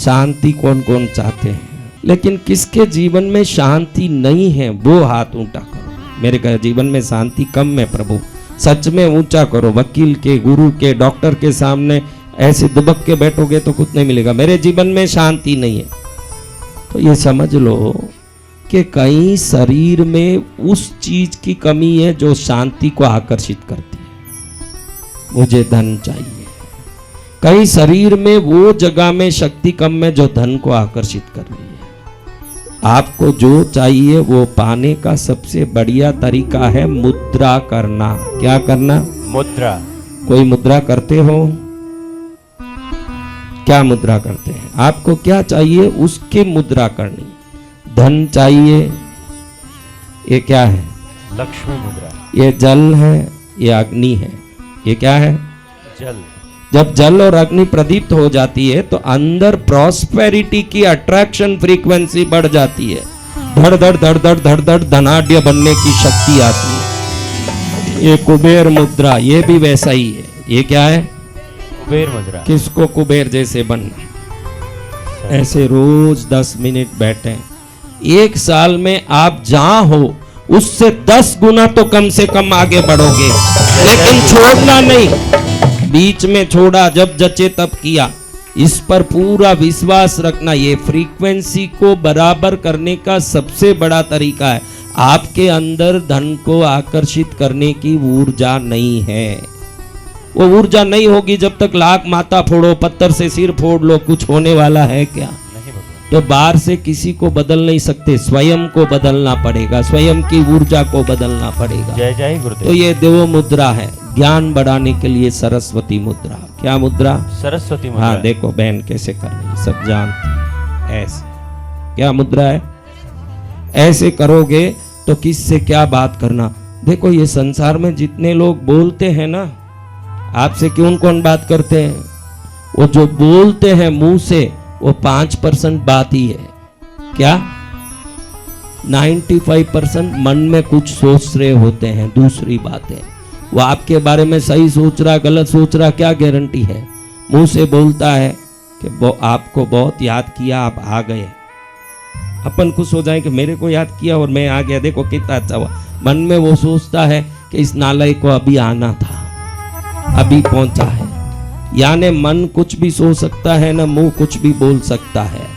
शांति कौन कौन चाहते हैं, लेकिन किसके जीवन में शांति नहीं है वो हाथ ऊंचा करो। मेरे जीवन में शांति कम है प्रभु, सच में ऊंचा करो। वकील के, गुरु के, डॉक्टर के सामने ऐसे दुबक के बैठोगे तो कुछ नहीं मिलेगा। मेरे जीवन में शांति नहीं है, तो ये समझ लो कि कहीं शरीर में उस चीज की कमी है जो शांति को आकर्षित करती है। मुझे धन चाहिए, कहीं शरीर में वो जगह में शक्ति कम है जो धन को आकर्षित कर रही है। आपको जो चाहिए वो पाने का सबसे बढ़िया तरीका है मुद्रा करना। क्या करना? मुद्रा। कोई मुद्रा करते हो? क्या मुद्रा करते हैं? आपको क्या चाहिए उसके मुद्रा करनी। धन चाहिए, ये क्या है? लक्ष्मी मुद्रा। ये जल है, ये अग्नि है। ये क्या है? जल। जब जल और अग्नि प्रदीप्त हो जाती है तो अंदर प्रॉस्पेरिटी की अट्रैक्शन फ्रीक्वेंसी बढ़ जाती है। धड़ धड़ धड़ धड़ धड़ धड़ धनाढ्य बनने की शक्ति आती है। ये कुबेर मुद्रा, ये भी वैसा ही है। ये क्या है? कुबेर मुद्रा। किसको कुबेर जैसे बनना? ऐसे रोज 10 मिनट बैठे, एक साल में आप जहां हो उससे 10 गुना तो कम से कम आगे बढ़ोगे। लेकिन छोड़ना नहीं, बीच में छोड़ा, जब जचे तब किया। इस पर पूरा विश्वास रखना। ये फ्रीक्वेंसी को बराबर करने का सबसे बड़ा तरीका है। आपके अंदर धन को आकर्षित करने की ऊर्जा नहीं है। वो ऊर्जा नहीं होगी जब तक लाख माथा फोड़ो, पत्थर से सिर फोड़ लो, कुछ होने वाला है क्या? तो बाहर से किसी को बदल नहीं सकते, स्वयं को बदलना पड़ेगा, स्वयं की ऊर्जा को बदलना पड़ेगा। जय जय गुरुदेव। तो ये देव मुद्रा है। ज्ञान बढ़ाने के लिए सरस्वती मुद्रा। क्या मुद्रा? सरस्वती मुद्रा। हाँ देखो बहन कैसे कर रही है, सब जानते। ऐसे क्या मुद्रा है? ऐसे करोगे तो किससे क्या बात करना। देखो ये संसार में जितने लोग बोलते हैं ना, आपसे क्यों कौन बात करते हैं? वो जो बोलते हैं मुंह से वो 5% बात ही है। क्या? 95% मन में कुछ सोच रहे होते हैं, दूसरी बातें। वो आपके बारे में सही सोच रहा, गलत सोच रहा, क्या गारंटी है? मुंह से बोलता है कि आपको बहुत याद किया, आप आ गए। अपन खुश हो जाए कि मेरे को याद किया और मैं आ गया, देखो कितना अच्छा हुआ। मन में वो सोचता है कि इस नालाय को अभी आना था, अभी पहुंचा है। यानी मन कुछ भी सोच सकता है ना, मुंह कुछ भी बोल सकता है।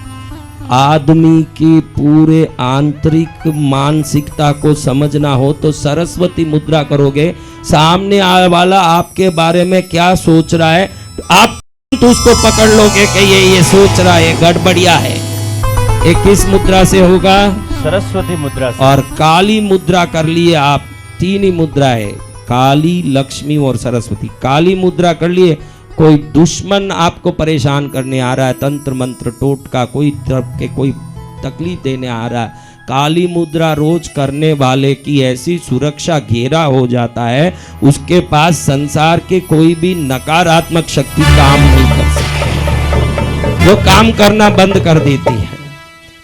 आदमी की पूरे आंतरिक मानसिकता को समझना हो तो सरस्वती मुद्रा करोगे। सामने आने वाला आपके बारे में क्या सोच रहा है, आप तो उसको पकड़ लोगे कि ये सोच रहा है, गड़बड़िया है। ये किस मुद्रा से होगा? सरस्वती मुद्रा से। और काली मुद्रा कर लिए आप। 3 ही मुद्रा है, काली, लक्ष्मी और सरस्वती। काली मुद्रा कर लिए, कोई दुश्मन आपको परेशान करने आ रहा है, तंत्र मंत्र टोटका, कोई तरफ के कोई तकलीफ देने आ रहा है, काली मुद्रा रोज करने वाले की ऐसी सुरक्षा घेरा हो जाता है, उसके पास संसार के कोई भी नकारात्मक शक्ति काम नहीं कर सकती, वो काम करना बंद कर देती है।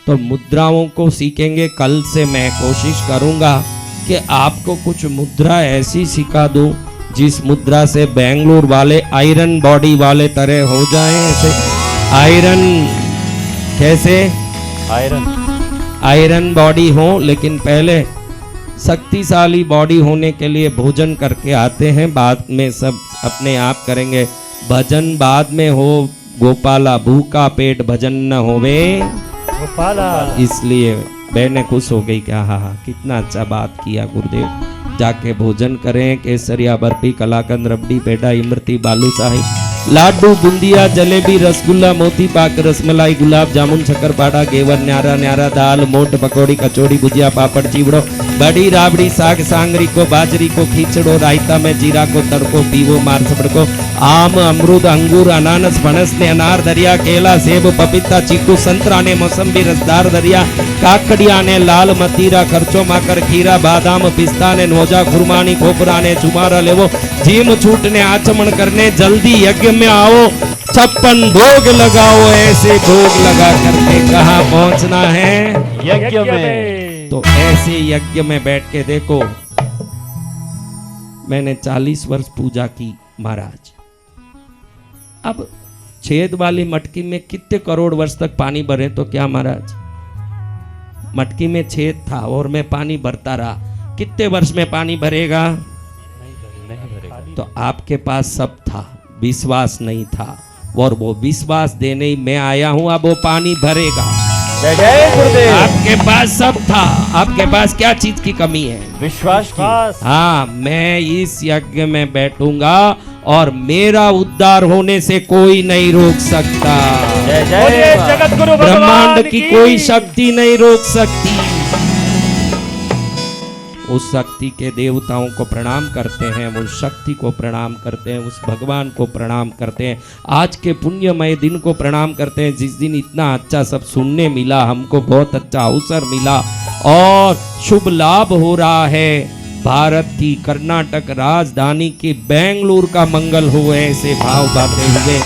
तो मुद्राओं को सीखेंगे। कल से मैं कोशिश करूंगा कि आपको कुछ मुद्रा ऐसी सिखा दूं जिस मुद्रा से बेंगलुरु वाले आयरन बॉडी वाले तरह हो जाएं। ऐसे आयरन, कैसे आयरन बॉडी हो, लेकिन पहले शक्तिशाली बॉडी होने के लिए भोजन करके आते हैं, बाद में सब अपने आप करेंगे। भजन बाद में हो गोपाला, भूखा पेट भजन न होवे गोपाला। इसलिए बहने खुश हो गई, क्या हाँ कितना अच्छा बात किया गुरुदेव। जाके भोजन करें, केसरिया, बर्फी, कलाकंद, रबड़ी, पेड़ा, इमरती, बालूशाही, लाडू, बुंदिया, जलेबी, रसगुल्ला, मोती पाक, रसमलाई, गुलाब जामुन, शक्करपारा, घेवर, न्यारा न्यारा, दाल, मोट, पकौड़ी, कचौड़ी, भुजिया, पापड़, चिवड़ो, बड़ी राबड़ी, साग सांगरी को, बाजरी को, खींचड़ो, रायता में जीरा को, तड़को, पीवो, मार सबड़को, आम, अमरूद, अंगूर, अनानस, फणस ने, अनार दरिया, केला, सेब, पपीता, चीकू, संतरा ने, मौसम्बी, रसदार दरिया, काकड़िया ने, लाल मतीरा, खर्चो माकर, खीरा, बादाम, पिस्ता ने, नोजा, खुरमानी, खोपरा ने, चुमारा लेवो, झीम छूटने, आचमन करने, जल्दी यज्ञ में आओ, 56 भोग लगाओ। ऐसे भोग लगा करके कहाँ पहुंचना है? यज्ञ में। तो ऐसे यज्ञ में बैठ के देखो, मैंने 40 वर्ष पूजा की महाराज। अब छेद वाली मटकी में कितने करोड़ वर्ष तक पानी भरे तो क्या महाराज? मटकी में छेद था और मैं पानी भरता रहा, कितने वर्ष में पानी भरेगा? नहीं भरेगा। तो आपके पास सब था, विश्वास नहीं था, और वो विश्वास देने ही मैं आया हूं, अब वो पानी भरेगा। जय जय गुरुदेव। आपके पास सब था, आपके पास क्या चीज की कमी है? विश्वास की। हाँ, मैं इस यज्ञ में बैठूंगा और मेरा उद्धार होने से कोई नहीं रोक सकता। जय जय जगत गुरु ब्रह्मांड की कोई शक्ति नहीं रोक सकती। उस शक्ति के देवताओं को प्रणाम करते हैं, उस शक्ति को प्रणाम करते हैं, उस भगवान को प्रणाम करते हैं, आज के पुण्यमय दिन को प्रणाम करते हैं जिस दिन इतना अच्छा सब सुनने मिला, हमको बहुत अच्छा अवसर मिला और शुभ लाभ हो रहा है। भारत की कर्नाटक राजधानी की बेंगलुरु का मंगल हो, ऐसे भाव बातें हुए।